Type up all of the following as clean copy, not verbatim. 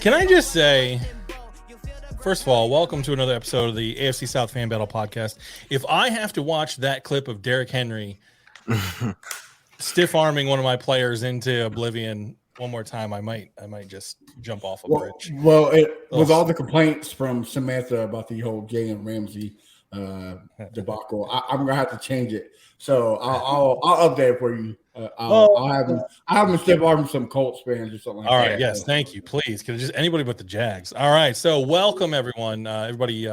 Can I just say, first of all, welcome to another episode of the AFC South Fan Battle Podcast. If I have to watch that clip of Derrick Henry stiff arming one of my players into oblivion one more time, I might just jump off a bridge. With all the complaints from Samantha about the whole Jalen Ramsey debacle, I'm gonna have to change it. So I'll update it for you. I'll have him step arm some Colts fans or something like that. All right, yes, thank you. Please, because just anybody but the Jags. All right, so welcome everyone, everybody,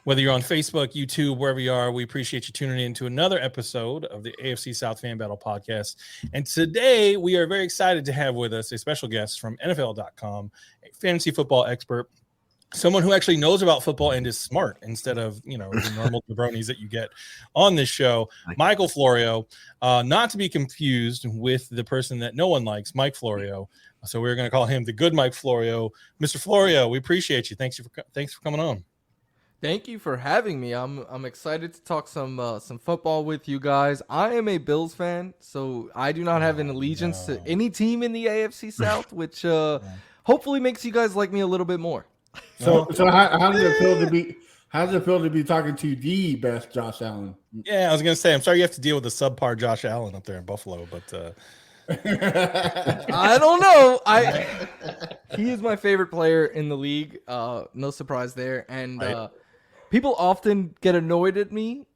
whether you're on Facebook, YouTube, wherever you are, we appreciate you tuning in to another episode of the AFC South Fan Battle Podcast. And today we are very excited to have with us a special guest from NFL.com, a fantasy football expert, someone who actually knows about football and is smart instead of, the normal jabronis that you get on this show. Michael Florio, not to be confused with the person that no one likes, Mike Florio. So we're going to call him the good Mike Florio. Mr. Florio, we appreciate you. Thanks for coming on. Thank you for having me. I'm excited to talk some football with you guys. I am a Bills fan, so I do not have an allegiance to any team in the AFC South, which hopefully makes you guys like me a little bit more. So how does it feel to be? How does it feel to be talking to the best Josh Allen? Yeah, I was gonna say, I'm sorry you have to deal with the subpar Josh Allen up there in Buffalo, but I don't know. He is my favorite player in the league. No surprise there. And people often get annoyed at me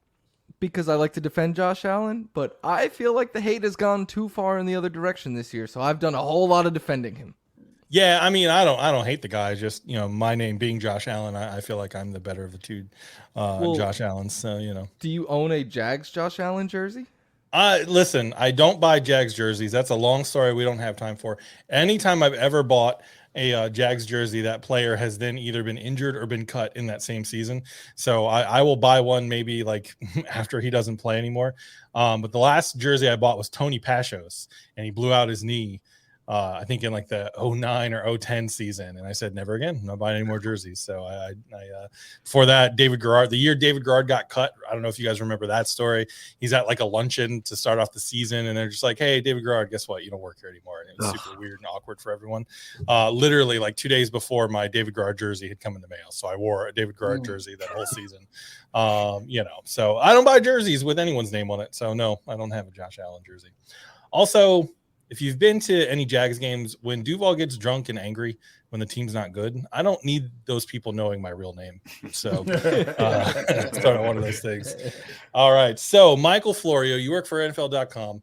because I like to defend Josh Allen, but I feel like the hate has gone too far in the other direction this year. So I've done a whole lot of defending him. Yeah, I mean, I don't hate the guy. Just, my name being Josh Allen, I feel like I'm the better of the two Josh Allens. So, Do you own a Jags Josh Allen jersey? Listen, I don't buy Jags jerseys. That's a long story we don't have time for. Anytime I've ever bought a Jags jersey, that player has then either been injured or been cut in that same season. So I will buy one maybe like after he doesn't play anymore. But the last jersey I bought was Tony Pashos, and he blew out his knee. I think in like the 09 or 010 season. And I said, never again, I'm not buying any more jerseys. So I before that, David Garrard, the year David Garrard got cut, I don't know if you guys remember that story. He's at like a luncheon to start off the season. And they're just like, hey, David Garrard, guess what? You don't work here anymore. And it was super weird and awkward for everyone. Literally like 2 days before my David Garrard jersey had come in the mail. So I wore a David Garrard jersey that whole season. So I don't buy jerseys with anyone's name on it. So no, I don't have a Josh Allen jersey. Also, if you've been to any Jags games, when Duval gets drunk and angry when the team's not good, I don't need those people knowing my real name. So start on one of those things. All right. So Michael Florio, you work for NFL.com,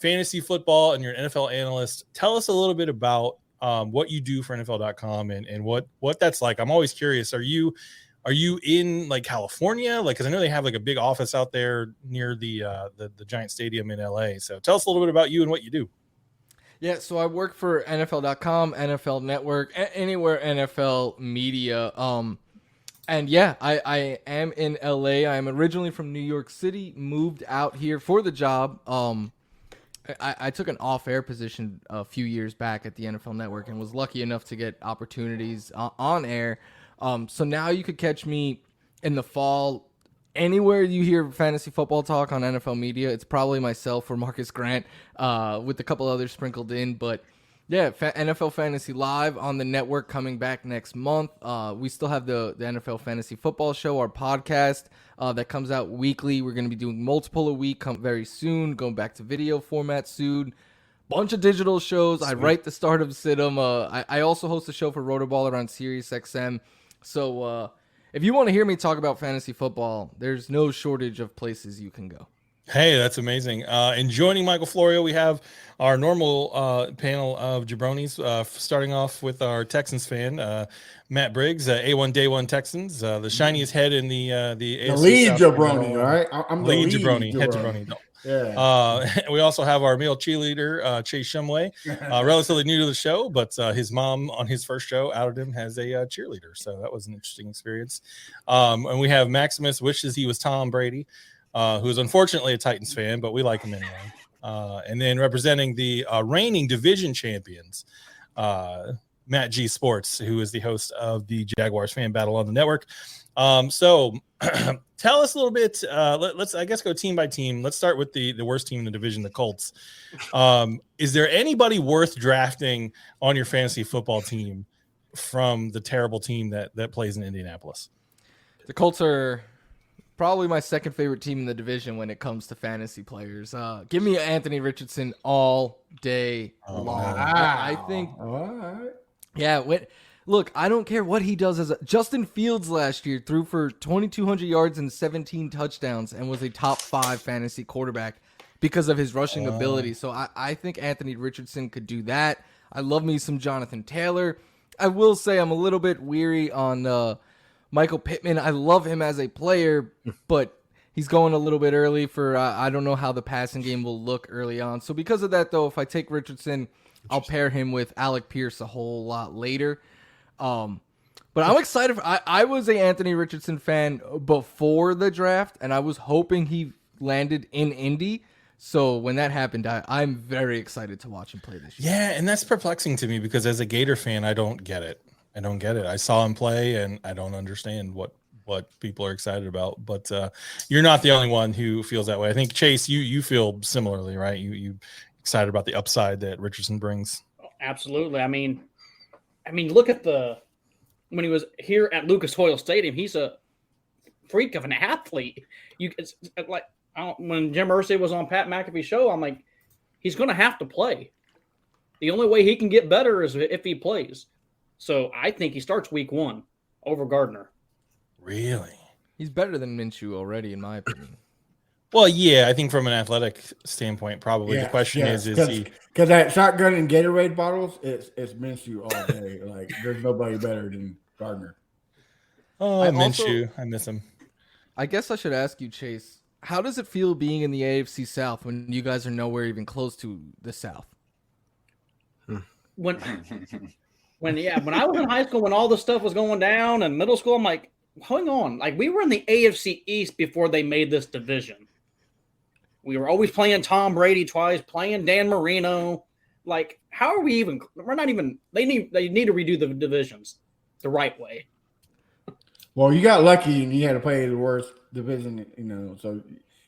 fantasy football, and you're an NFL analyst. Tell us a little bit about what you do for NFL.com and what that's like. I'm always curious. Are you in like California? Like, cause I know they have like a big office out there near the Giant Stadium in LA. So tell us a little bit about you and what you do. Yeah, so I work for NFL.com, NFL Network, anywhere NFL media. And yeah, I am in LA. I am originally from New York City, moved out here for the job. I took an off-air position a few years back at the NFL Network and was lucky enough to get opportunities on air. So now you could catch me in the fall. Anywhere you hear fantasy football talk on NFL media, it's probably myself or Marcus Grant with a couple others sprinkled in. But yeah, NFL Fantasy Live on the network coming back next month. We still have the NFL Fantasy Football Show, our podcast that comes out weekly. We're going to be doing multiple a week very soon, going back to video format soon. Bunch of digital shows. Sweet. I write the start of Sid'em. I also host a show for Rotoballer on SiriusXM. So if you want to hear me talk about fantasy football, there's no shortage of places you can go. Hey, that's amazing. And joining Michael Florio, we have our normal panel of jabronis, starting off with our Texans fan, Matt Briggs, A1 Day One Texans, the shiniest head in the AFC lead South jabroni, all right? I'm the lead jabroni, head jabroni. No. Yeah. We also have our male cheerleader, Chase Shumway, relatively new to the show, but his mom on his first show outed him as a cheerleader. So that was an interesting experience. And we have Maximus, wishes he was Tom Brady, who is unfortunately a Titans fan, but we like him anyway. And then representing the reigning division champions, Matt G Sports, who is the host of the Jaguars Fan Battle on the network. So tell us a little bit. Let's, I guess, go team by team. Let's start with the worst team in the division, the Colts. Is there anybody worth drafting on your fantasy football team from the terrible team that plays in Indianapolis. The Colts are probably my second favorite team in the division when it comes to fantasy players. Give me Anthony Richardson all day long. Wow. I think. All right. Yeah. Look, I don't care what he does. Justin Fields last year threw for 2,200 yards and 17 touchdowns and was a top 5 fantasy quarterback because of his rushing ability. So I think Anthony Richardson could do that. I love me some Jonathan Taylor. I will say I'm a little bit weary on Michael Pittman. I love him as a player, but he's going a little bit early for I don't know how the passing game will look early on. So because of that, though, if I take Richardson, I'll pair him with Alec Pierce a whole lot later. But I'm excited. I was a Anthony Richardson fan before the draft, and I was hoping he landed in Indy. So when that happened, I'm very excited to watch him play this year. Yeah, and that's perplexing to me because as a Gator fan, I don't get it. I saw him play, and I don't understand what people are excited about. But you're not the only one who feels that way. I think, Chase, you feel similarly, right? You excited about the upside that Richardson brings. Absolutely. I mean, look at when he was here at Lucas Oil Stadium, he's a freak of an athlete. It's like when Jim Irsay was on Pat McAfee's show, I'm like, he's going to have to play. The only way he can get better is if he plays. So I think he starts week 1 over Gardner. Really? He's better than Minshew already, in my opinion. Well, yeah, I think from an athletic standpoint, probably the question is he? Because that shotgun and Gatorade bottles, it's Minshew all day. Like there's nobody better than Gardner. Oh, Minshew, I miss him. I guess I should ask you, Chase, how does it feel being in the AFC South when you guys are nowhere even close to the South? When I was in high school, when all this stuff was going down, and middle school, I'm like, hang on, like we were in the AFC East before they made this division. We were always playing Tom Brady twice, playing Dan Marino. Like, how are we even? We're not even. They need to redo the divisions the right way. Well, you got lucky and you had to play the worst division, so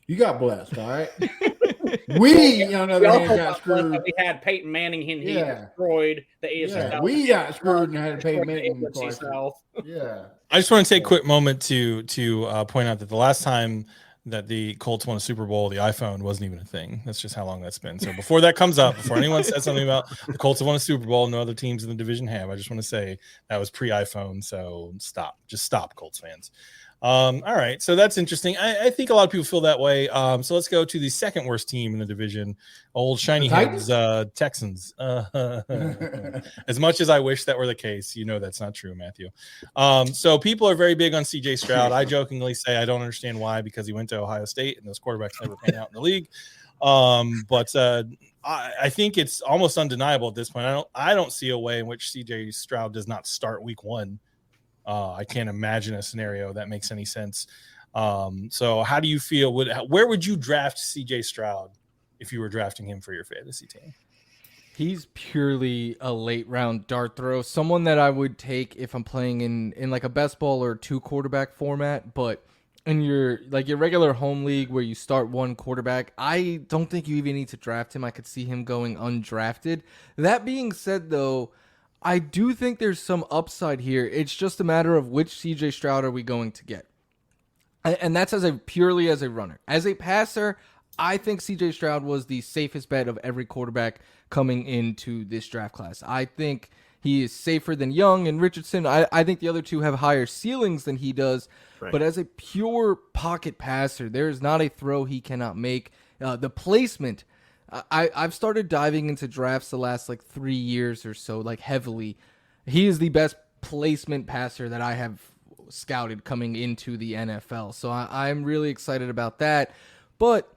you got blessed, all right? We, on the other hand, got screwed. We had Peyton Manning and he destroyed the AFC South. We got screwed and had Peyton Manning. AFC South. Yeah. I just want to take a quick moment to point out that the last time that the Colts won a Super Bowl, the iPhone wasn't even a thing. That's just how long that's been. So before that comes up, before anyone says something about the Colts have won a Super Bowl, no other teams in the division have, I just want to say that was pre-iPhone. So just stop, Colts fans. All right, so that's interesting. I think a lot of people feel that way. So let's go to the second worst team in the division, old shiny heads, Texans. As much as I wish that were the case, that's not true, Matthew. So people are very big on CJ Stroud. I jokingly say I don't understand why, because he went to Ohio State and those quarterbacks never pan out in the league. But I think it's almost undeniable at this point. I don't see a way in which CJ Stroud does not start week 1. I can't imagine a scenario that makes any sense. So how do you feel? Where would you draft CJ Stroud if you were drafting him for your fantasy team? He's purely a late round dart throw. Someone that I would take if I'm playing in like a best ball or 2 quarterback format, but in your regular home league where you start 1 quarterback, I don't think you even need to draft him. I could see him going undrafted. That being said, though, I do think there's some upside here. It's just a matter of which CJ Stroud are we going to get. And that's purely as a runner. As a passer, I think CJ Stroud was the safest bet of every quarterback coming into this draft class. I think he is safer than Young and Richardson. I think the other two have higher ceilings than he does. Right. But as a pure pocket passer, there is not a throw he cannot make. The placement, I've started diving into drafts the last 3 years or so, heavily. He is the best placement passer that I have scouted coming into the NFL. So I'm really excited about that. But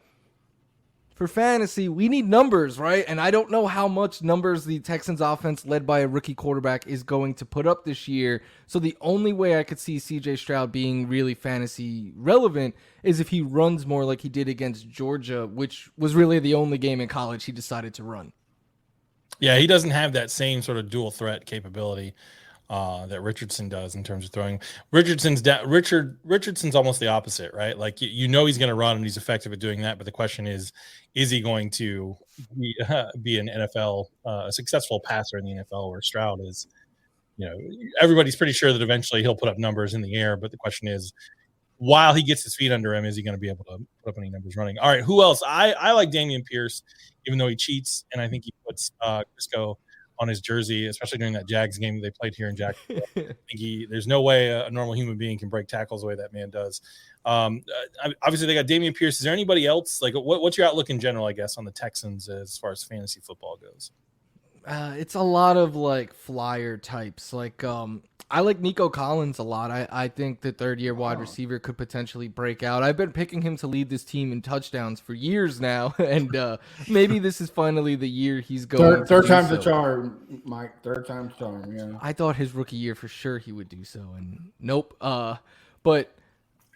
for fantasy, we need numbers, right? And I don't know how much numbers the Texans offense led by a rookie quarterback is going to put up this year. So the only way I could see CJ Stroud being really fantasy relevant is if he runs more like he did against Georgia, which was really the only game in college he decided to run. Yeah, he doesn't have that same sort of dual threat capability that Richardson does in terms of throwing. Richardson's almost the opposite, right? He's going to run and he's effective at doing that. But the question is he going to be an NFL, a successful passer in the NFL where Stroud is everybody's pretty sure that eventually he'll put up numbers in the air. But the question is, while he gets his feet under him, is he going to be able to put up any numbers running? All right, who else? I like Damian Pierce, even though he cheats, and I think he puts Crisco on his jersey, especially during that Jags game that they played here in Jacksonville. I think there's no way a normal human being can break tackles the way that man does. Obviously, they got Damian Pierce. Is there anybody else? Like, what's your outlook in general, I guess, on the Texans as far as fantasy football goes? It's a lot of like flyer types. Like I like Nico Collins a lot. I think the third-year wide receiver could potentially break out. I've been picking him to lead this team in touchdowns for years now, and maybe this is finally the year he's going. Third time's the charm, Mike. Third time's the charm. Yeah. I thought his rookie year for sure he would do so, and nope. But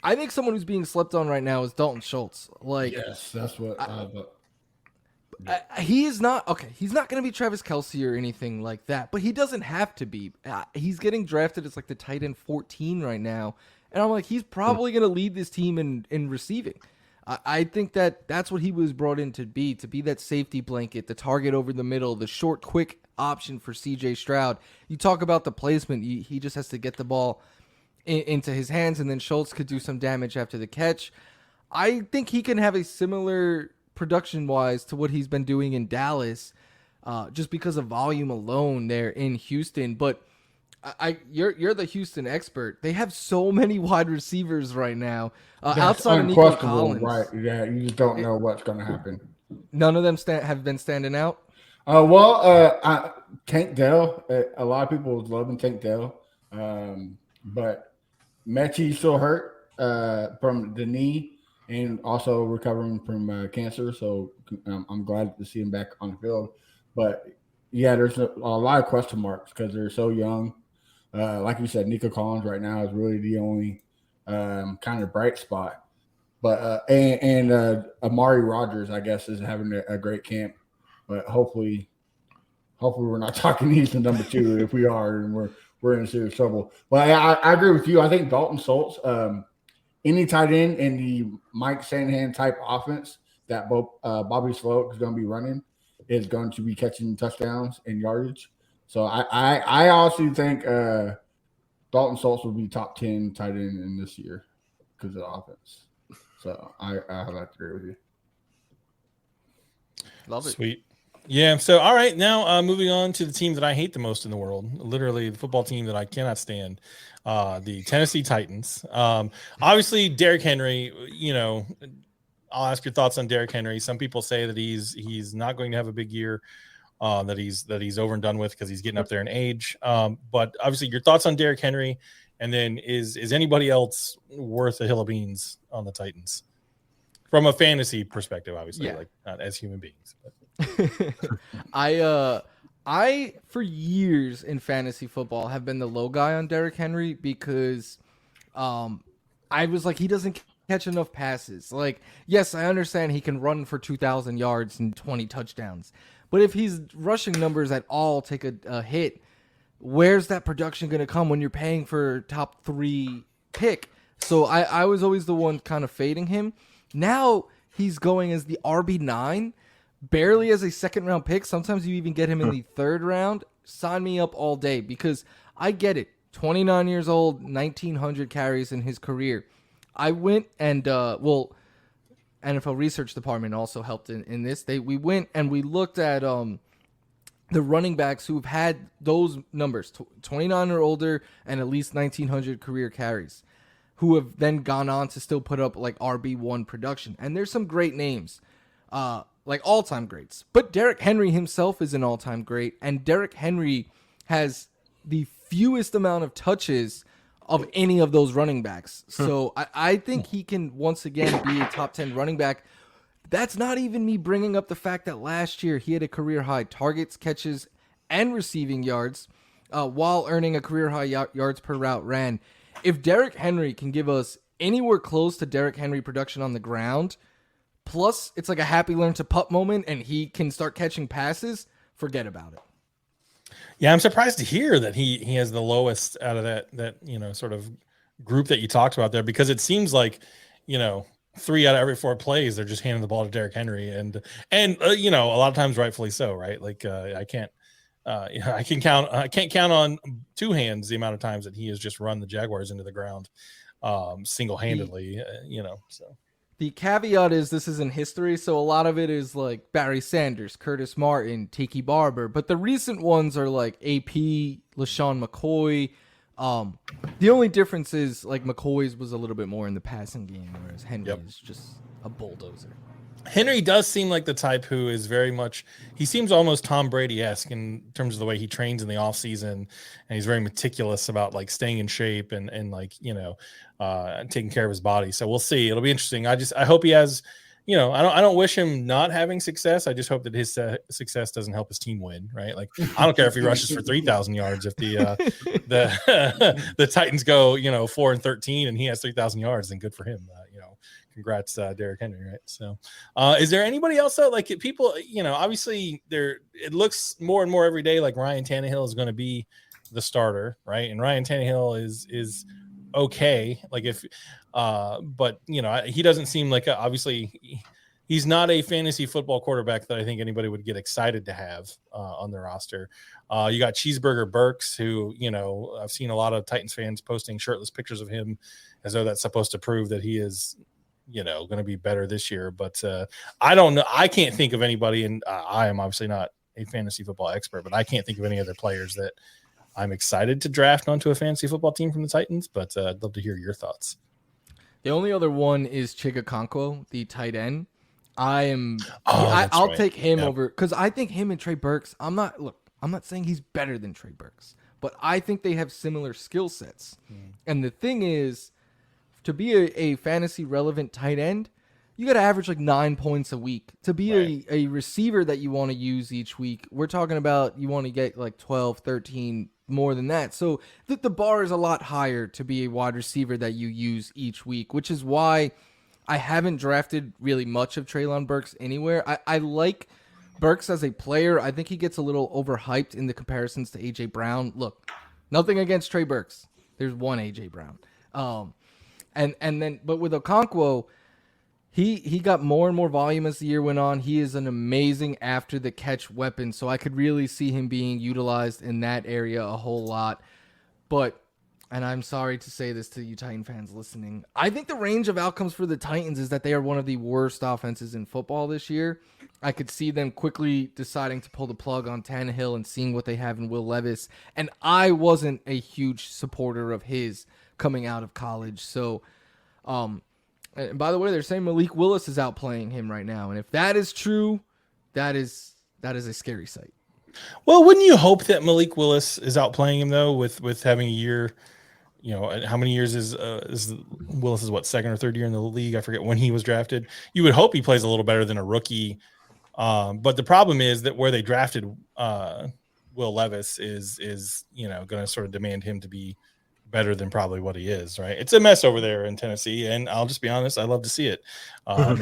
I think someone who's being slept on right now is Dalton Schultz. Like, yes, that's what. He is not okay. He's not going to be Travis Kelce or anything like that, but he doesn't have to be. He's getting drafted as like the tight end 14 right now, and I'm like, he's probably going to lead this team in receiving. I think that's what he was brought in to be that safety blanket, the target over the middle, the short, quick option for C.J. Stroud. You talk about the placement; he just has to get the ball into his hands, and then Schultz could do some damage after the catch. I think he can have a similar production-wise to what he's been doing in Dallas, just because of volume alone there in Houston. But you're the Houston expert. They have so many wide receivers right now. Outside of Nico Collins, right? Yeah, you just don't know what's going to happen. None of them have been standing out. Tank Dell. A lot of people loving Tank Dell, but Mechie's still hurt from the knee. And also recovering from cancer, so I'm glad to see him back on the field. But yeah, there's a lot of question marks because they're so young. Like you said, Nico Collins right now is really the only kind of bright spot. But and Amari Rodgers, I guess, is having a great camp. But hopefully we're not talking he's the number 2. If we are, and we're in serious trouble. But I agree with you. I think Dalton Schultz. Any tight end in the Mike Shanahan type offense that Bobby Sloak is going to be running is going to be catching touchdowns and yardage. So I honestly think Dalton Schultz will be top 10 tight end in this year because of the offense. So I have to agree with you. Love it. Sweet. Yeah. So, all right. Now moving on to the team that I hate the most in the world, literally the football team that I cannot stand. The Tennessee Titans. Obviously, Derrick Henry, I'll ask your thoughts on Derrick Henry. Some people say that he's not going to have a big year, that he's over and done with because he's getting up there in age. But obviously, your thoughts on Derrick Henry, and then is anybody else worth a hill of beans on the Titans from a fantasy perspective? Obviously, like not as human beings. But. I, for years in fantasy football, have been the low guy on Derrick Henry because I was like, he doesn't catch enough passes. Like, yes, I understand he can run for 2,000 yards and 20 touchdowns. But if his rushing numbers at all take a hit, where's that production going to come when you're paying for top 3 pick? So I was always the one kind of fading him. Now he's going as the RB9. Barely as a second-round pick. Sometimes you even get him in the 3rd round. Sign me up all day because I get it. 29 years old, 1,900 carries in his career. I went and, NFL Research Department also helped in this. We went and we looked at the running backs who've had those numbers, 29 or older and at least 1,900 career carries, who have then gone on to still put up like RB1 production. And there's some great names. Like all-time greats. But Derrick Henry himself is an all-time great, and Derrick Henry has the fewest amount of touches of any of those running backs. So I think he can once again be a top 10 running back. That's not even me bringing up the fact that last year he had a career-high targets, catches, and receiving yards while earning a career-high yards per route ran. If Derrick Henry can give us anywhere close to Derrick Henry production on the ground, plus it's like a happy learn to putt moment and he can start catching passes, forget about it. Yeah, I'm surprised to hear that he has the lowest out of that sort of group that you talked about there, because it seems like 3 out of every 4 plays they're just handing the ball to Derrick Henry, and a lot of times rightfully so, right? Like I can't I can't count on two hands the amount of times that he has just run the Jaguars into the ground single-handedly. So. The caveat is this is in history, so a lot of it is like Barry Sanders, Curtis Martin, Tiki Barber, but the recent ones are like AP, LaShawn McCoy. The only difference is like McCoy's was a little bit more in the passing game, whereas Henry is just a bulldozer. Henry does seem like the type who is very much, he seems almost Tom Brady-esque in terms of the way he trains in the off season, and he's very meticulous about like staying in shape and like, taking care of his body. So we'll see. It'll be interesting. I hope he has, I don't wish him not having success. I just hope that his success doesn't help his team win, right? Like, I don't care if he rushes for 3,000 yards. If the Titans go, 4-13 and he has 3,000 yards, then good for him. Congrats, Derrick Henry, right? So, is there anybody else though? Like people, obviously it looks more and more every day like Ryan Tannehill is going to be the starter, right? And Ryan Tannehill is okay. Like but he doesn't seem like obviously he's not a fantasy football quarterback that I think anybody would get excited to have on their roster. You got Cheeseburger Burks, who, I've seen a lot of Titans fans posting shirtless pictures of him as though that's supposed to prove that he is, going to be better this year. But I don't know. I can't think of anybody, and I am obviously not a fantasy football expert, but I can't think of any other players that I'm excited to draft onto a fantasy football team from the Titans. But I'd love to hear your thoughts. The only other one is Chigakonkwo, the tight end. I'll take him over because I think him and Trey Burks. I'm not saying he's better than Trey Burks, but I think they have similar skill sets. And the thing is, to be a fantasy relevant tight end, you got to average like 9 points a week. To be a receiver that you want to use each week, we're talking about you want to get like 12, 13 more than that. So the bar is a lot higher to be a wide receiver that you use each week, which is why I haven't drafted really much of Treylon Burks anywhere. I like Burks as a player. I think he gets a little overhyped in the comparisons to A.J. Brown. Look, nothing against Trey Burks. There's one A.J. Brown. But with Okonkwo, he got more and more volume as the year went on. He is an amazing after the catch weapon, so I could really see him being utilized in that area a whole lot. But, and I'm sorry to say this to you Titan fans listening, I think the range of outcomes for the Titans is that they are one of the worst offenses in football this year. I could see them quickly deciding to pull the plug on Tannehill and seeing what they have in Will Levis. And I wasn't a huge supporter of his coming out of college. So, and by the way, they're saying Malik Willis is outplaying him right now. And if that is true, that is a scary sight. Well, wouldn't you hope that Malik Willis is outplaying him though, with having a year, how many years is Willis what, second or third year in the league? I forget when he was drafted. You would hope he plays a little better than a rookie. But the problem is that where they drafted Will Levis is going to sort of demand him to be better than probably what he is, right? It's a mess over there in Tennessee, and I'll just be honest, I love to see it. It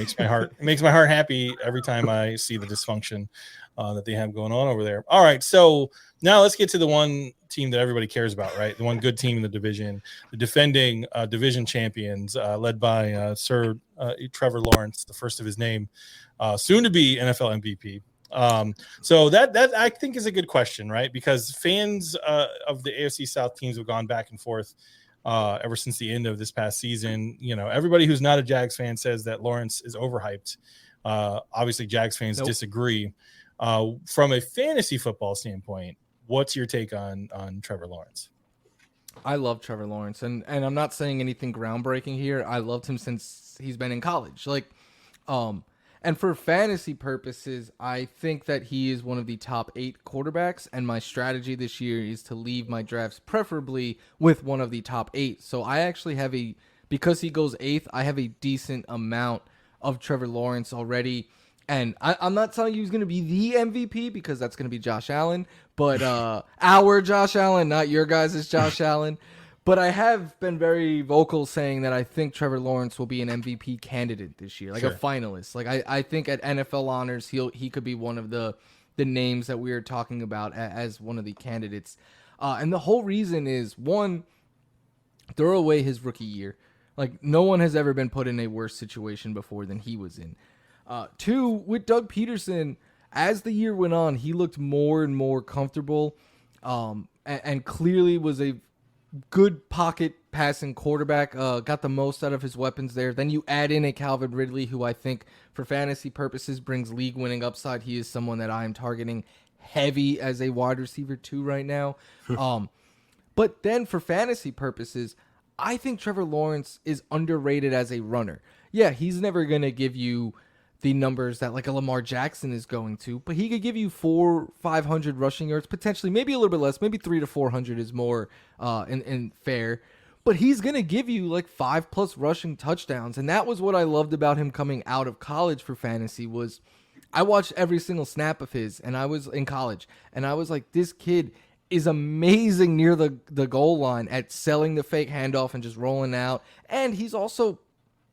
makes my heart happy every time I see the dysfunction that they have going on over there. All right, so now let's get to the one team that everybody cares about, right? The one good team in the division, the defending division champions, led by Sir Trevor Lawrence, the first of his name, soon to be NFL MVP. So that I think is a good question, right? Because fans of the AFC South teams have gone back and forth ever since the end of this past season. Everybody who's not a Jags fan says that Lawrence is overhyped. Obviously, Jags fans disagree. From a fantasy football standpoint, what's your take on Trevor Lawrence? I love Trevor Lawrence, and I'm not saying anything groundbreaking here. I loved him since he's been in college. And for fantasy purposes, I think that he is one of the top 8 quarterbacks, and my strategy this year is to leave my drafts preferably with one of the top 8. So I actually have because he goes 8th, I have a decent amount of Trevor Lawrence already. And I'm not telling you he's going to be the MVP because that's going to be Josh Allen, but our Josh Allen, not your guys' Josh Allen. But I have been very vocal saying that I think Trevor Lawrence will be an MVP candidate this year, like a finalist. Like I think at NFL honors, he could be one of the names that we are talking about as one of the candidates. And the whole reason is, one, throw away his rookie year. Like, no one has ever been put in a worse situation before than he was in. 2, with Doug Peterson as the year went on, he looked more and more comfortable, and clearly was a good pocket passing quarterback. Got the most out of his weapons there. Then you add in a Calvin Ridley, who I think for fantasy purposes brings league winning upside. He is someone that I am targeting heavy as a wide receiver 2 right now. But then for fantasy purposes, I think Trevor Lawrence is underrated as a runner. Yeah, he's never going to give you the numbers that like a Lamar Jackson is going to, but he could give you 400-500 rushing yards, potentially, maybe a little bit less, maybe 300 to 400 is more in fair, but he's going to give you like 5+ rushing touchdowns. And that was what I loved about him coming out of college for fantasy was I watched every single snap of his, and I was in college, and I was like, this kid is amazing near the goal line at selling the fake handoff and just rolling out. And he's also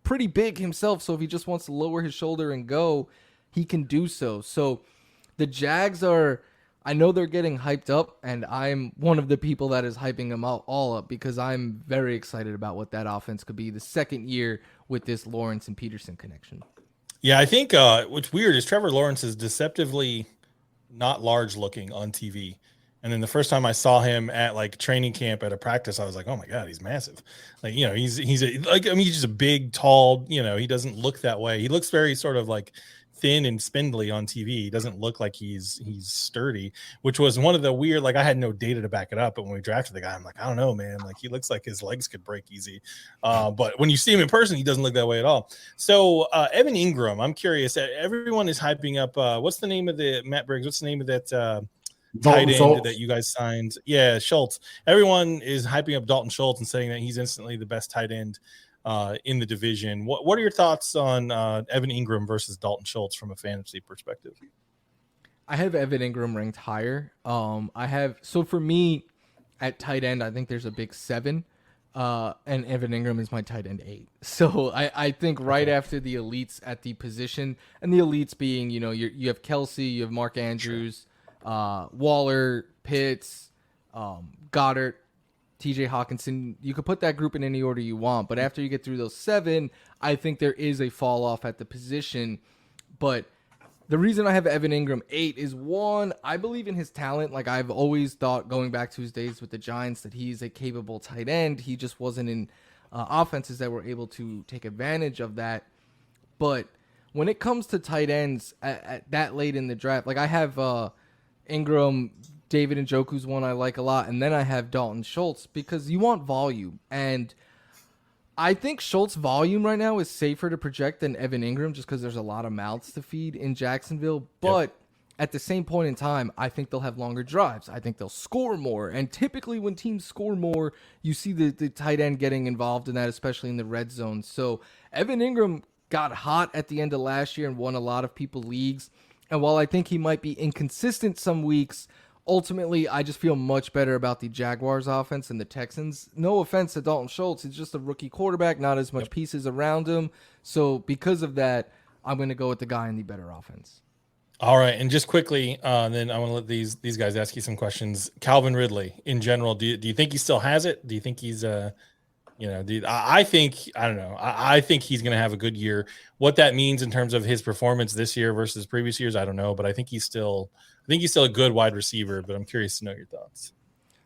pretty big himself, so if he just wants to lower his shoulder and go, he can do so. So the Jags I know they're getting hyped up, and I'm one of the people that is hyping them all up because I'm very excited about what that offense could be the second year with this Lawrence and Peterson connection. Yeah, I think what's weird is Trevor Lawrence is deceptively not large looking on TV. And then the first time I saw him at like training camp at a practice, I was like, oh my God, he's massive. Like, you know, he's just a big, tall, you know, he doesn't look that way. He looks very sort of like thin and spindly on TV. He doesn't look like he's sturdy, which was one of the weird, like I had no data to back it up. But when we drafted the guy, I'm like, I don't know, man. Like he looks like his legs could break easy. But when you see him in person, he doesn't look that way at all. So Evan Ingram, I'm curious. Everyone is hyping up. What's the name of Matt Briggs? What's the name of that tight end that you guys signed? Yeah, Schultz. Everyone is hyping up Dalton Schultz and saying that he's instantly the best tight end in the division. What are your thoughts on Evan Ingram versus Dalton Schultz from a fantasy perspective? I have Evan Ingram ranked higher. So for me at tight end, I think there's a big 7, and Evan Ingram is my tight end 8. So I think right after the elites at the position, and the elites being, you know, you have Kelsey, you have Mark Andrews, Waller, Pitts, Goddard, TJ Hawkinson. You could put that group in any order you want, but after you get through those 7, I think there is a fall off at the position. But the reason I have Evan Ingram 8 is, one, I believe in his talent. Like I've always thought, going back to his days with the Giants, that he's a capable tight end. He just wasn't in offenses that were able to take advantage of that. But when it comes to tight ends at that late in the draft, like I have Ingram, David Njoku's one I like a lot, and then I have Dalton Schultz because you want volume. And I think Schultz volume right now is safer to project than Evan Ingram just because there's a lot of mouths to feed in Jacksonville. But at the same point in time, I think they'll have longer drives. I think they'll score more. And typically when teams score more, you see the tight end getting involved in that, especially in the red zone. So Evan Ingram got hot at the end of last year and won a lot of people leagues. And while I think he might be inconsistent some weeks, ultimately, I just feel much better about the Jaguars offense and the Texans. No offense to Dalton Schultz. He's just a rookie quarterback, not as much pieces around him. So because of that, I'm going to go with the guy in the better offense. All right. And just quickly, then I want to let these guys ask you some questions. Calvin Ridley, in general, do you think he still has it? Do you think he's I think he's going to have a good year. What that means in terms of his performance this year versus previous years, I don't know, but I think he's still a good wide receiver, but I'm curious to know your thoughts.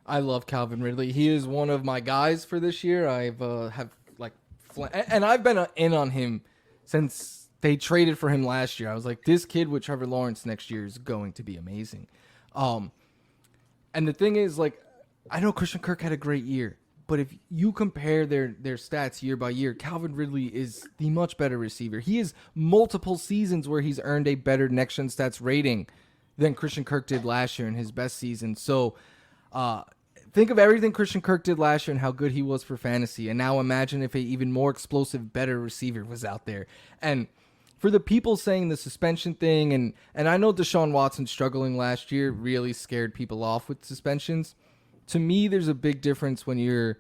I love Calvin Ridley. He is one of my guys for this year. I've and I've been in on him since they traded for him last year. I was like, this kid with Trevor Lawrence next year is going to be amazing. And the thing is, like, I know Christian Kirk had a great year, but if you compare their stats year by year, Calvin Ridley is the much better receiver. He has multiple seasons where he's earned a better next gen stats rating than Christian Kirk did last year in his best season. So think of everything Christian Kirk did last year and how good he was for fantasy. And now imagine if an even more explosive, better receiver was out there. And for the people saying the suspension thing, and I know Deshaun Watson struggling last year really scared people off with suspensions. To me, there's a big difference when you're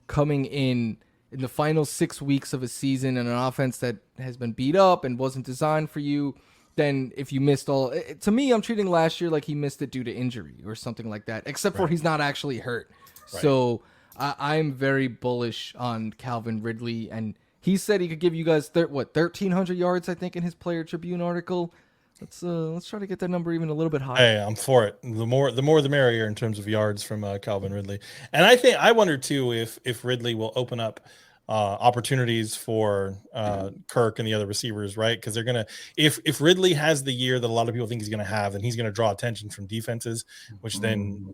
coming in the final 6 weeks of a season and an offense that has been beat up and wasn't designed for you. Then if you missed all, to me, I'm treating last year like he missed it due to injury or something like that, except for he's not actually hurt. Right. So I'm very bullish on Calvin Ridley. And he said he could give you guys 1,300 yards, I think, in his Player Tribune article. Let's try to get that number even a little bit higher. Hey, I'm for it. The more the merrier in terms of yards from Calvin Ridley. And I wonder too if Ridley will open up opportunities for Kirk and the other receivers, right? Because they're gonna if Ridley has the year that a lot of people think he's gonna have, then he's gonna draw attention from defenses, which then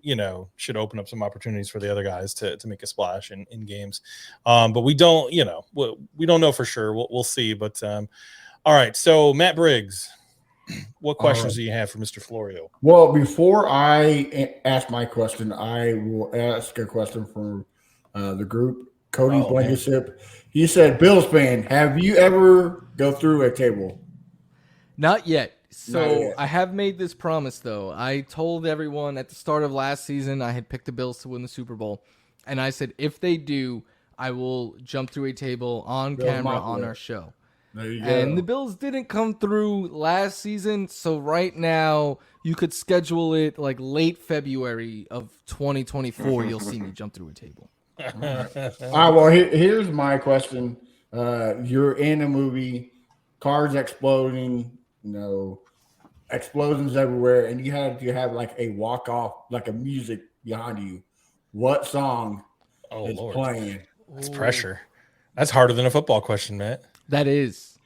should open up some opportunities for the other guys to make a splash in games. But we don't we don't know for sure. We'll see. But all right, so Matt Briggs. What questions do you have for Mr. Florio? Well, before I ask my question, I will ask a question from the group. Cody Blankenship. He said, Bills fan, have you ever go through a table? Not yet. So I have made this promise, though. I told everyone at the start of last season I had picked the Bills to win the Super Bowl. And I said, if they do, I will jump through a table on camera on our show. There you go. And the Bills didn't come through last season, so right now you could schedule it like late February of 2024. You'll see me jump through a table. All right. Well, here's my question. You're in a movie, cars exploding, explosions everywhere, and you have like a walk off, like a music behind you. What song is playing? That's pressure. That's harder than a football question, Matt. That is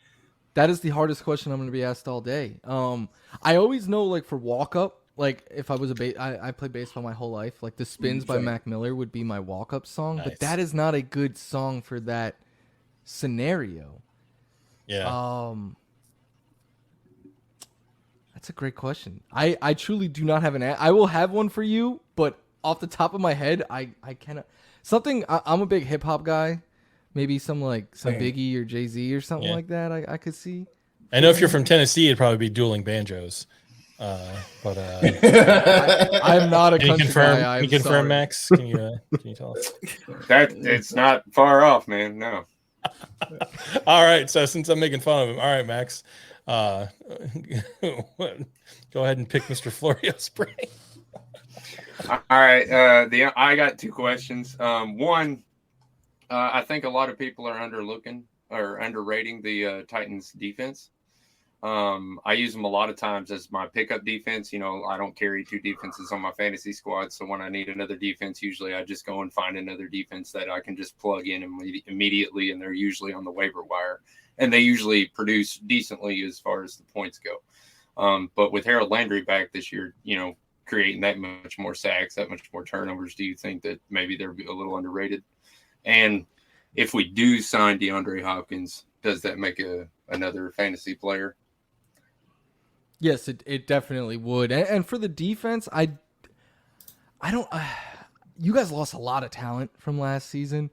the hardest question I'm going to be asked all day. I always know, like, for walk-up, like, if I was I played baseball my whole life, like, The Spins by Mac Miller would be my walk-up song, but that is not a good song for that scenario. Yeah. That's a great question. I truly do not have an I will have one for you, but off the top of my head, I cannot. I'm a big hip-hop guy. Maybe some Biggie or Jay-Z or something like that I could see. I know if you're from Tennessee, it'd probably be dueling banjos. But I'm not a country guy. Can you confirm, Max? Can you tell us? That it's not far off, man. No. All right. So since I'm making fun of him, all right, Max. Go ahead and pick Mr. Florio's brain. All right. I got two questions. One. I think a lot of people are underrating the Titans defense. I use them a lot of times as my pickup defense. I don't carry two defenses on my fantasy squad. So when I need another defense, usually I just go and find another defense that I can just plug in immediately. And they're usually on the waiver wire, and they usually produce decently as far as the points go. But with Harold Landry back this year, creating that much more sacks, that much more turnovers, do you think that maybe they're a little underrated? And if we do sign DeAndre Hopkins, does that make another fantasy player? Yes, it definitely would. And for the defense, I don't. You guys lost a lot of talent from last season,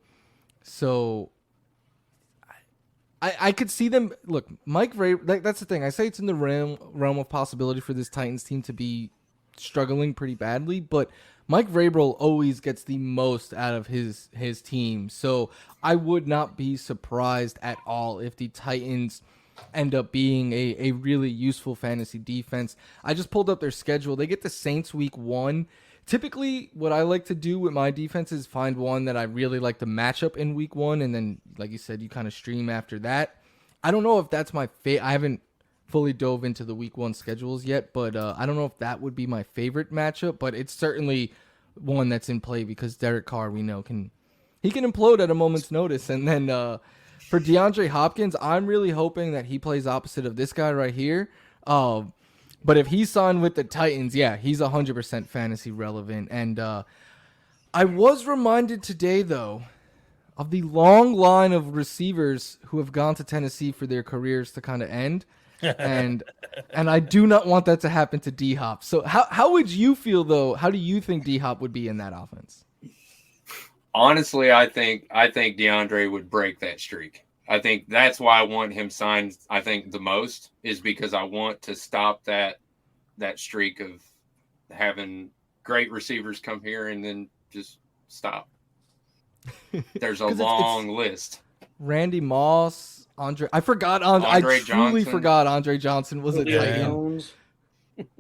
so I could see them. Look, Mike Vrabel. That's the thing. I say it's in the realm of possibility for this Titans team to be struggling pretty badly, but Mike Vrabel always gets the most out of his team. So I would not be surprised at all if the Titans end up being a really useful fantasy defense. I just pulled up their schedule. They get the Saints week 1. Typically, what I like to do with my defense is find one that I really like the matchup in week 1, and then, like you said, you kind of stream after that. I don't know if that's my I haven't fully dove into the week 1 schedules yet, but I don't know if that would be my favorite matchup, but it's certainly one that's in play because Derek Carr, we know, can implode at a moment's notice. And then for DeAndre Hopkins, I'm really hoping that he plays opposite of this guy right here. But if he's signed with the Titans, yeah, he's 100% fantasy relevant. And I was reminded today, though, of the long line of receivers who have gone to Tennessee for their careers to kind of end. and I do not want that to happen to D-Hop. So how would you feel, though? How do you think D-Hop would be in that offense? Honestly, I think DeAndre would break that streak. I think that's why I want him signed, I think, the most, is because I want to stop that streak of having great receivers come here and then just stop. There's a long list. Randy Moss, Andre. I forgot. I truly forgot Andre Johnson was a Titan.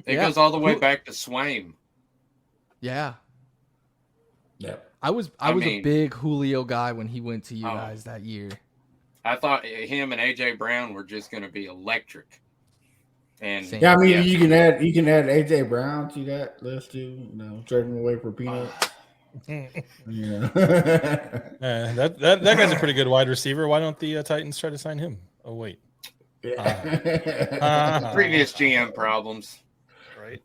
It goes all the way back to Swaim. Yeah. Yeah. I was a big Julio guy when he went to you guys that year. I thought him and AJ Brown were just going to be electric. And Same. Yeah, I mean, you can add AJ Brown to that list too. Trade him away for Peanut. Yeah. That guy's a pretty good wide receiver. Why don't the Titans try to sign him? Oh wait, previous GM problems. right?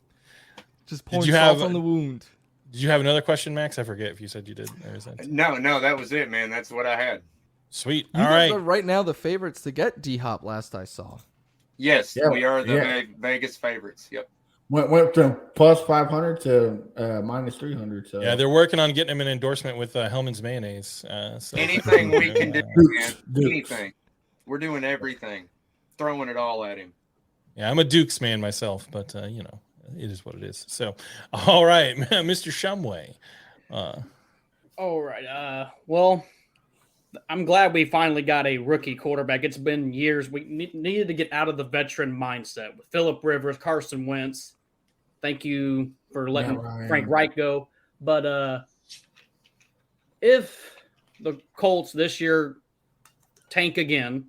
Just pouring you salt have- on the wound. Did you have another question, Max? I forget if you said you did. Or is that... No, that was it, man. That's what I had. Sweet. You All guys right. are right now the favorites to get D-Hop last I saw. Yes, Yeah, we are the yeah. Vegas favorites. Yep. Went from plus 500 to minus 300. So Yeah, they're working on getting him an endorsement with Hellman's mayonnaise. So Anything we can do, man. Dukes. Anything. We're doing everything. Throwing it all at him. Yeah, I'm a Dukes man myself, but it is what it is. So, all right, Mr. Shumway. All right. Well, I'm glad we finally got a rookie quarterback. It's been years. We needed to get out of the veteran mindset with Phillip Rivers, Carson Wentz. Thank you for letting Frank Reich go. But if the Colts this year tank again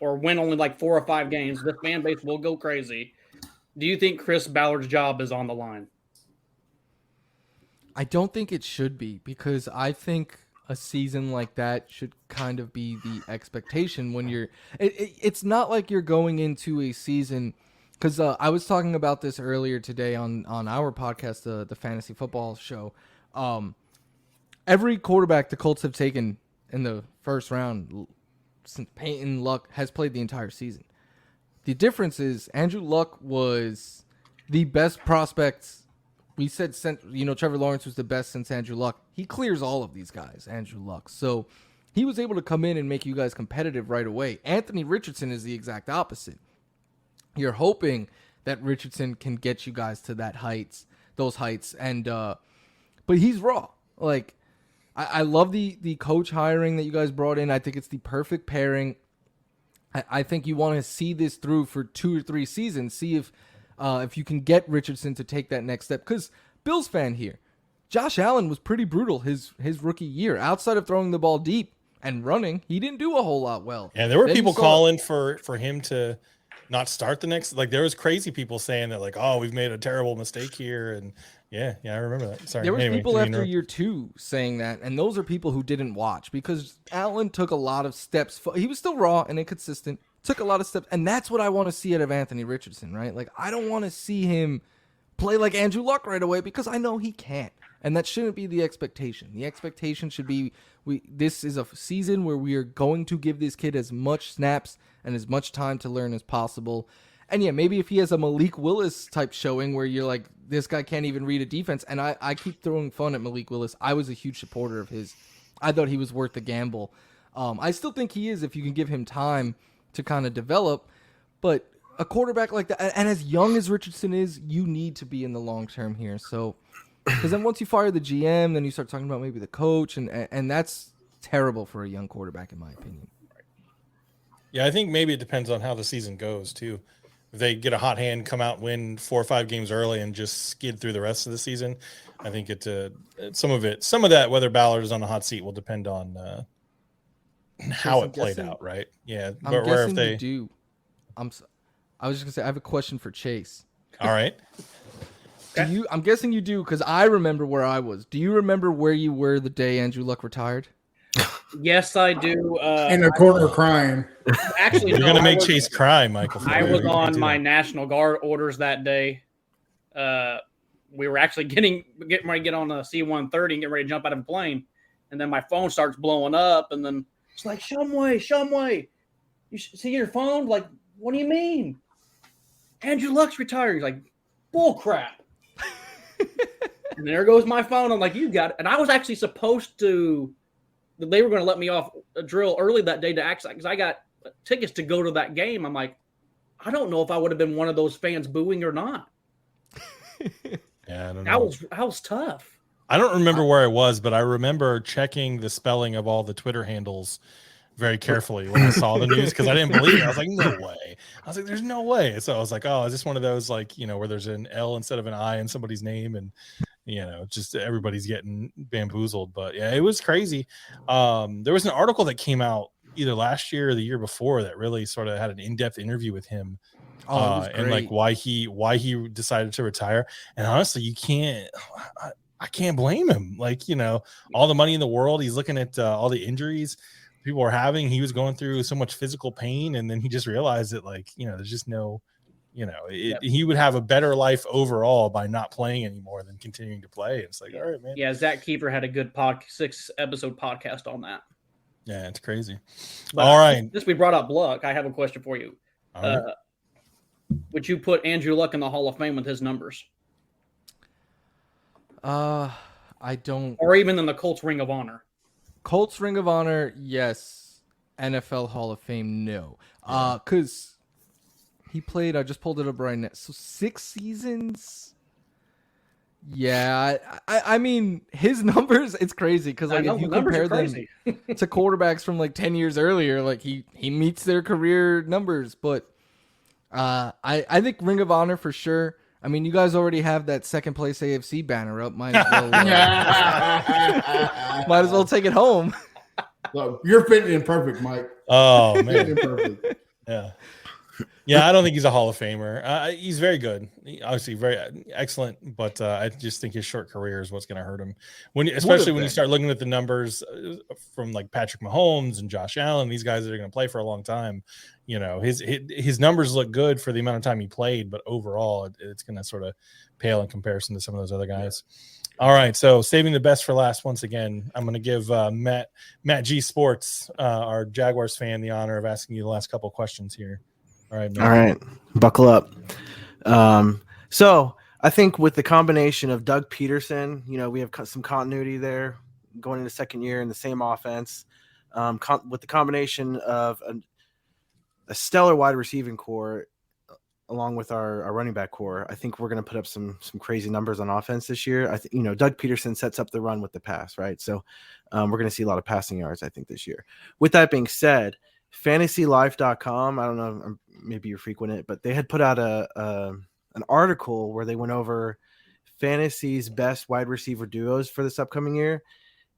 or win only like 4 or 5 games, this fan base will go crazy. Do you think Chris Ballard's job is on the line? I don't think it should be, because I think a season like that should kind of be the expectation when you're it's not like you're going into a season, because I was talking about this earlier today on our podcast, the fantasy football show. Every quarterback the Colts have taken in the first round since Peyton Luck has played the entire season. The difference is Andrew Luck was the best prospect. We said, Trevor Lawrence was the best since Andrew Luck. He clears all of these guys, Andrew Luck. So he was able to come in and make you guys competitive right away. Anthony Richardson is the exact opposite. You're hoping that Richardson can get you guys to those heights. And but he's raw. Like, I love the coach hiring that you guys brought in. I think it's the perfect pairing. I think you want to see this through for 2 or 3 seasons. See if you can get Richardson to take that next step. Because Bills fan here, Josh Allen was pretty brutal his rookie year. Outside of throwing the ball deep and running, he didn't do a whole lot well. Yeah, there were people calling for him to not start the next. Like, there was crazy people saying that, like, oh, we've made a terrible mistake here. And yeah, I remember that. Sorry. There was people after year 2 saying that, and those are people who didn't watch, because Allen took a lot of steps. He was still raw and inconsistent. Took a lot of steps, and that's what I want to see out of Anthony Richardson, right? Like, I don't want to see him play like Andrew Luck right away, because I know he can't, and that shouldn't be the expectation. The expectation should be this is a season where we are going to give this kid as much snaps and as much time to learn as possible. And yeah, maybe if he has a Malik Willis type showing where you're like, this guy can't even read a defense, and I keep throwing fun at Malik Willis. I was a huge supporter of his. I thought he was worth the gamble. I still think he is if you can give him time to kind of develop, but a quarterback like that, and as young as Richardson is, you need to be in the long term here. So, because then once you fire the GM, then you start talking about maybe the coach, and that's terrible for a young quarterback, in my opinion. Yeah, I think maybe it depends on how the season goes too. If they get a hot hand, come out, win 4 or 5 games early, and just skid through the rest of the season, I think some of that, whether Ballard is on the hot seat, will depend on how it played out, right? Yeah, I'm guessing you do. I was just gonna say I have a question for Chase. All right. I'm guessing you do, because I remember where I was. Do you remember where you were the day Andrew Luck retired? Yes, I do. In the corner crying. Actually, you're gonna make Chase cry, Michael. I was on my National Guard orders that day. We were actually getting ready to get on a C-130 and get ready to jump out of a plane, and then my phone starts blowing up, and then it's like, Shumway, you see your phone? Like, what do you mean? Andrew Luck's retired. He's like, bull crap. And there goes my phone. I'm like, you got it. And I was actually supposed to, they were going to let me off a drill early that day to act, because I got tickets to go to that game. I'm like, I don't know if I would have been one of those fans booing or not. Yeah, I don't know. That was tough. I don't remember where I was, but I remember checking the spelling of all the Twitter handles very carefully when I saw the news, because I didn't believe it. I was like, no way. I was like, there's no way. So I was like, oh, is this one of those, like, where there's an L instead of an I in somebody's name, and just everybody's getting bamboozled. But yeah, it was crazy. There was an article that came out either last year or the year before that really sort of had an in-depth interview with him Oh, it was and like great. why he decided to retire. And honestly, I can't blame him. Like, all the money in the world, he's looking at all the injuries people were having. He was going through so much physical pain, and then he just realized that, like, there's just no, he would have a better life overall by not playing anymore than continuing to play. It's like, all right, man. Yeah, Zach Kiefer had a good 6-episode podcast on that. Yeah, it's crazy. But all right. Since we brought up Luck, I have a question for you. Right. Would you put Andrew Luck in the Hall of Fame with his numbers? I don't. Or even in the Colts Ring of Honor? Colts Ring of Honor, yes. NFL Hall of Fame, no. Because he played, I just pulled it up right now. So 6 seasons? Yeah, I mean, his numbers, it's crazy. Because like, if you compare them to quarterbacks from like 10 years earlier, like he meets their career numbers. But I think Ring of Honor for sure. I mean, you guys already have that second place AFC banner up. Might as well take it home. Look, you're fitting in perfect, Mike. Oh, man. Perfect. Yeah, I don't think he's a Hall of Famer. He's very good. Obviously, very excellent. But I just think his short career is what's going to hurt him. Especially when you start looking at the numbers from like Patrick Mahomes and Josh Allen, these guys that are going to play for a long time. His numbers look good for the amount of time he played, but overall, it's going to sort of pale in comparison to some of those other guys. Yeah. All right, so saving the best for last once again, I'm going to give Matt G Sports, our Jaguars fan, the honor of asking you the last couple of questions here. All right, Matt. All right, buckle up. So I think with the combination of Doug Peterson, we have some continuity there going into second year in the same offense. With the combination of a stellar wide receiving core along with our running back core, I think we're going to put up some crazy numbers on offense this year. I think, Doug Peterson sets up the run with the pass, right? So we're going to see a lot of passing yards, I think, this year. With that being said, fantasylife.com, I don't know, maybe you frequent it, but they had put out an article where they went over fantasy's best wide receiver duos for this upcoming year.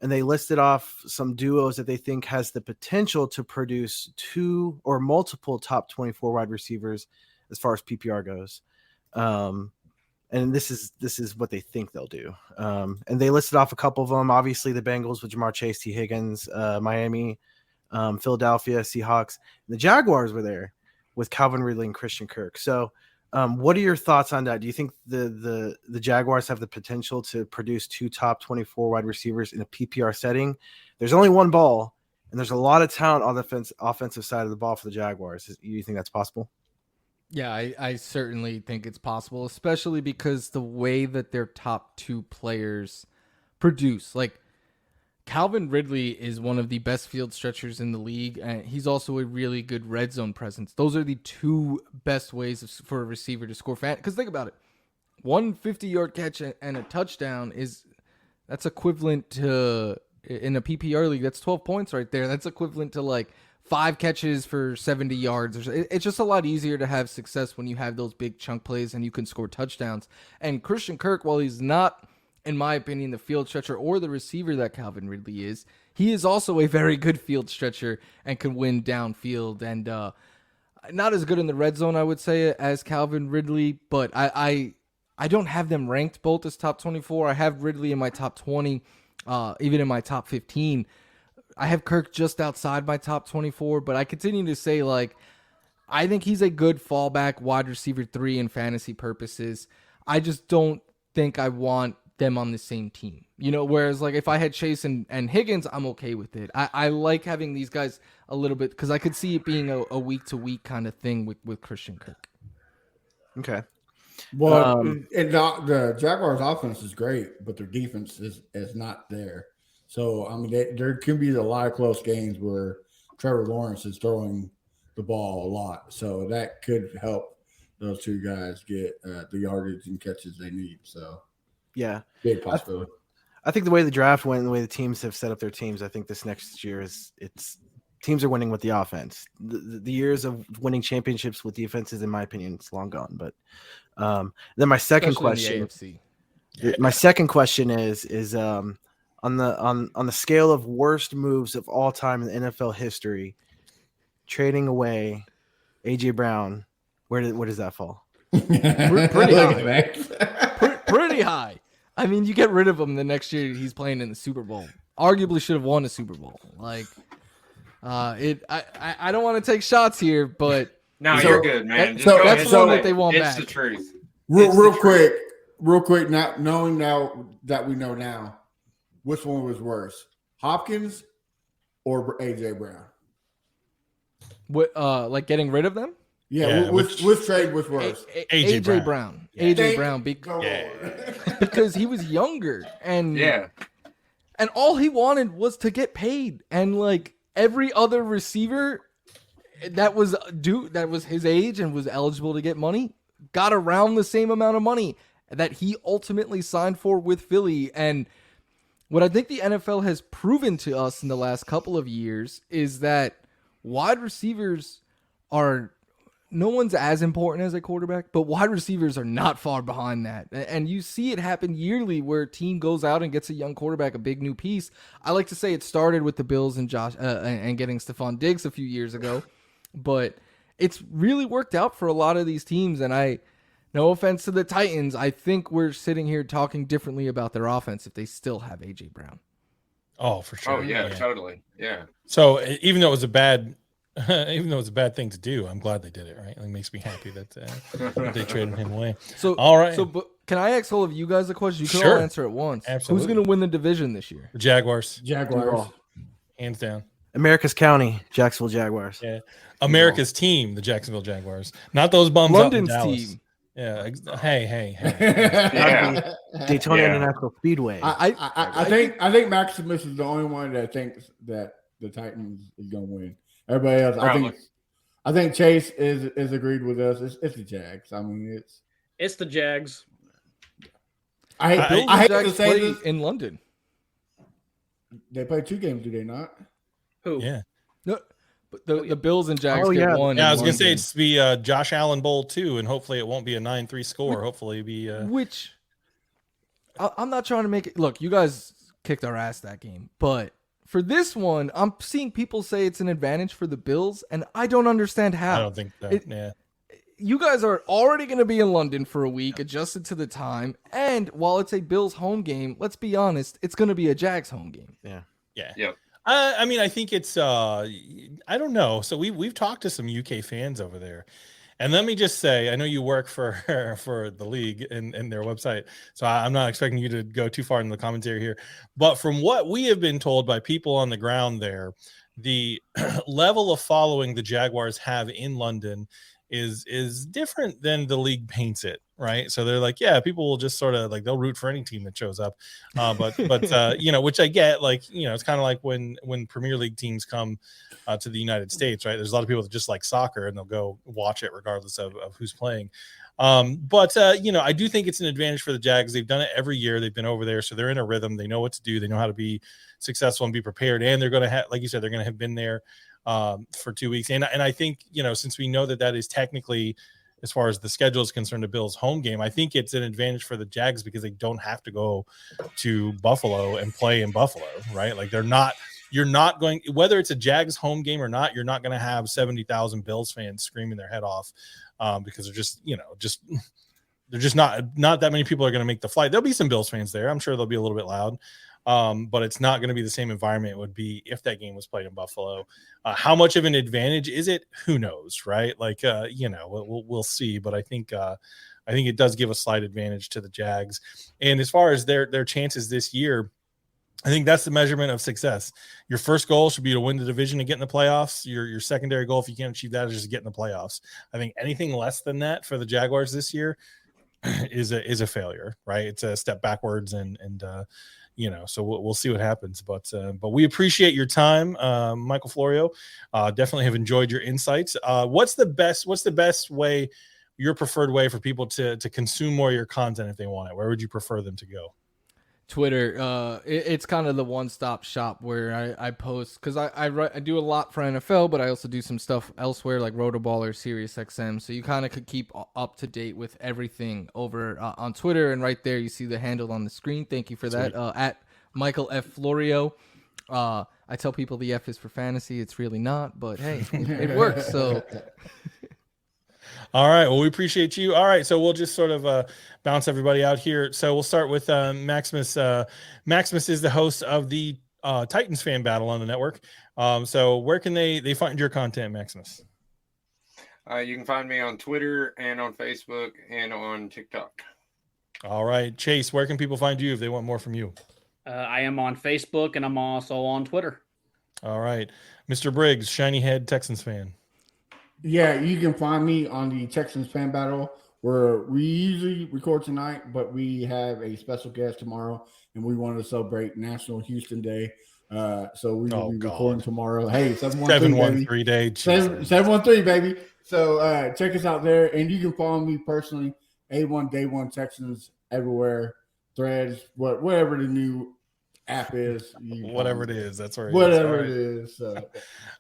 And they listed off some duos that they think has the potential to produce 2 or multiple top 24 wide receivers as far as PPR goes. And this is what they think they'll do. And they listed off a couple of them. Obviously, the Bengals with Jamar Chase, T. Higgins, Miami, Philadelphia, Seahawks. And the Jaguars were there with Calvin Ridley and Christian Kirk. So what are your thoughts on that? Do you think the Jaguars have the potential to produce 2 top 24 wide receivers in a PPR setting? There's only one ball, and there's a lot of talent on the offensive side of the ball for the Jaguars. Do you think that's possible? Yeah, I certainly think it's possible, especially because the way that their top 2 players produce. Like, Calvin Ridley is one of the best field stretchers in the league, and he's also a really good red zone presence. Those are the 2 best ways for a receiver to score. Because think about it. 1 50-yard catch and a touchdown that's equivalent to, in a PPR league, that's 12 points right there. That's equivalent to like 5 catches for 70 yards. It's just a lot easier to have success when you have those big chunk plays and you can score touchdowns. And Christian Kirk, while he's not, in my opinion, the field stretcher or the receiver that Calvin Ridley is, he is also a very good field stretcher and can win downfield. And not as good in the red zone, I would say, as Calvin Ridley, but I don't have them ranked both as top 24. I have Ridley in my top 20, even in my top 15. I have Kirk just outside my top 24, but I continue to say, like, I think he's a good fallback wide receiver 3 in fantasy purposes. I just don't think I want them on the same team, whereas like if I had Chase and Higgins, I'm okay with it. I like having these guys a little bit because I could see it being a week to week kind of thing with Christian Kirk. Okay. Well, and the Jaguars offense is great, but their defense is not there. So, I mean, there can be a lot of close games where Trevor Lawrence is throwing the ball a lot. So that could help those 2 guys get the yardage and catches they need. So, yeah, big possibility. I think the way the draft went and the way the teams have set up their teams, I think this next year teams are winning with the offense. The years of winning championships with defenses, in my opinion, it's long gone. But then my second question, my second question is on the scale of worst moves of all time in the NFL history, trading away AJ Brown Where does that fall? Pretty high. Max. Pretty high. I mean, you get rid of him the next year he's playing in the Super Bowl. Arguably should have won a Super Bowl. Like, I don't want to take shots here, but No, So- you're good, man. Just so- go ahead that's and one say that they it. want It's back. the truth. Real, It's the real truth. quick, real quick. Now knowing now that we know now, which one was worse, Hopkins or AJ Brown? what, like getting rid of them? Yeah, Yeah, which trade was worse? AJ AJ Brown. Brown. Yeah. AJ Brown Yeah. because he was younger and Yeah. and all he wanted was to get paid, and like every other receiver that was his age and was eligible to get money got around the same amount of money that he ultimately signed for with Philly. And what I think the NFL has proven to us in the last couple of years is that wide receivers are no one's as important as a quarterback, but wide receivers are not far behind that. And you see it happen yearly where a team goes out and gets a young quarterback, a big new piece. I like to say it started with the Bills and Josh and getting Stephon Diggs a few years ago, but it's really worked out for a lot of these teams. And no offense to the Titans, I think we're sitting here talking differently about their offense if they still have AJ Brown. Oh, for sure. Oh yeah, totally. Yeah. So even though it was a bad, thing to do, I'm glad they did it. Right, it makes me happy that they traded him away. So all right. So, but can I ask all of you guys a question? You can Sure. all answer at once. Absolutely. Who's going to win the division this year? The Jaguars, Jaguars. hands down. America's County, Jacksonville Jaguars. Yeah, America's team, the Jacksonville Jaguars, not those bums London's up in Dallas. team. Yeah. Hey. Yeah. Daytona Yeah. International Speedway. I think Maximus is the only one that thinks that the Titans is going to win. Everybody else, Probably. I think Chase is agreed with us. It's the Jags. I mean, It's the Jags. I hate, Bills I hate and to Jags say play this. in London. They play 2 games, do they not? Who? Yeah. No, but the Bills and Jags Oh, get yeah. one. Yeah, I in was gonna say London. it's be Josh Allen Bowl 2, and hopefully it won't be a 9-3 score. Hopefully it'll be Which I'm not trying to make it look. You guys kicked our ass that game, but for this one, I'm seeing people say it's an advantage for the Bills, and I don't understand how. I don't think so. Yeah. You guys are already going to be in London for a week, adjusted to the time, and while it's a Bills home game, let's be honest, it's going to be a Jags home game. Yeah. Yep. I mean, I think it's I don't know. So we've talked to some UK fans over there. And let me just say, I know you work for the league and their website, so I'm not expecting you to go too far in the commentary here. But from what we have been told by people on the ground there, the level of following the Jaguars have in London is different than the league paints it, right? So they're like, yeah, people will just sort of like they'll root for any team that shows up, but which I get, like, it's kind of like when Premier League teams come to the United States, right? There's a lot of people that just like soccer and they'll go watch it regardless of who's playing. I do think it's an advantage for the Jags. They've done it every year. They've been over there, so they're in a rhythm. They know what to do. They know how to be successful and be prepared. And they're going to have, like you said, they're going to have been there for 2 weeks. And I think, since we know that is technically, as far as the schedule is concerned, a Bills home game, I think it's an advantage for the Jags because they don't have to go to Buffalo and play in Buffalo, right? Like you're not going, whether it's a Jags home game or not, you're not going to have 70,000 Bills fans screaming their head off because they're just not that many people are going to make the flight. There'll be some Bills fans there. I'm sure they'll be a little bit loud. But it's not going to be the same environment it would be if that game was played in Buffalo. How much of an advantage is it? Who knows, right? Like, we'll see. But I think it does give a slight advantage to the Jags. And as far as their chances this year, I think that's the measurement of success. Your first goal should be to win the division and get in the playoffs. Your secondary goal, if you can't achieve that, is just get in the playoffs. I think anything less than that for the Jaguars this year is a failure, right? It's a step backwards, and so we'll see what happens. But we appreciate your time, Michael Florio. Definitely have enjoyed your insights. What's the best way, your preferred way for people to consume more of your content if they want it? Where would you prefer them to go? Twitter, it's kind of the one-stop shop where I post, because I do a lot for NFL, but I also do some stuff elsewhere like Rotoball or SiriusXM, so you kind of could keep up to date with everything over on Twitter, and right there you see the handle on the screen. Thank you for that. At Michael F. Florio. I tell people the F is for fantasy. It's really not, but hey, it works. So All right. Well, we appreciate you. All right. So we'll just sort of bounce everybody out here. So we'll start with Maximus. Maximus is the host of the Titans fan battle on the network. So where can they find your content, Maximus? You can find me on Twitter and on Facebook and on TikTok. All right. Chase, where can people find you if they want more from you? I am on Facebook and I'm also on Twitter. All right. Mr. Briggs, Shiny Head Texans fan. Yeah, you can find me on the Texans fan battle where we usually record tonight, but we have a special guest tomorrow and we wanted to celebrate National Houston Day. So we will be recording tomorrow. Hey, 713 day. 713, baby. So check us out there. And you can follow me personally, A1 Day One Texans everywhere, Threads, whatever the new app is. Whatever it is, that's where it is. So.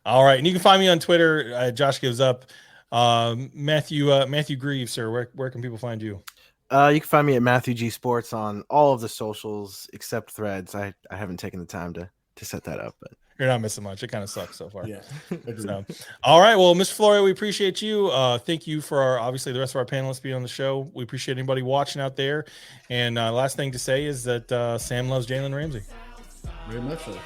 All right. And you can find me on Twitter. Josh Gives Up. Matthew Greaves, sir, where can people find you? You can find me at Matthew G Sports on all of the socials except Threads. I haven't taken the time to set that up, but you're not missing much. It kind of sucks so far. Yeah. So, all right. Well, Mr. Florio, we appreciate you. Thank you for obviously the rest of our panelists being on the show. We appreciate anybody watching out there. And last thing to say is that Sam loves Jalen Ramsey. Very much so.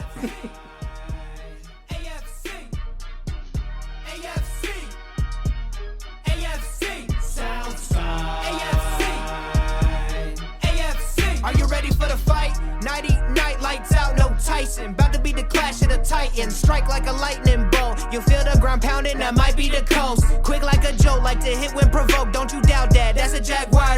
About to be the clash of the Titans. Strike like a lightning bolt. You feel the ground pounding, that might be the coast. Quick like a joke, like to hit when provoked. Don't you doubt that, that's a Jaguar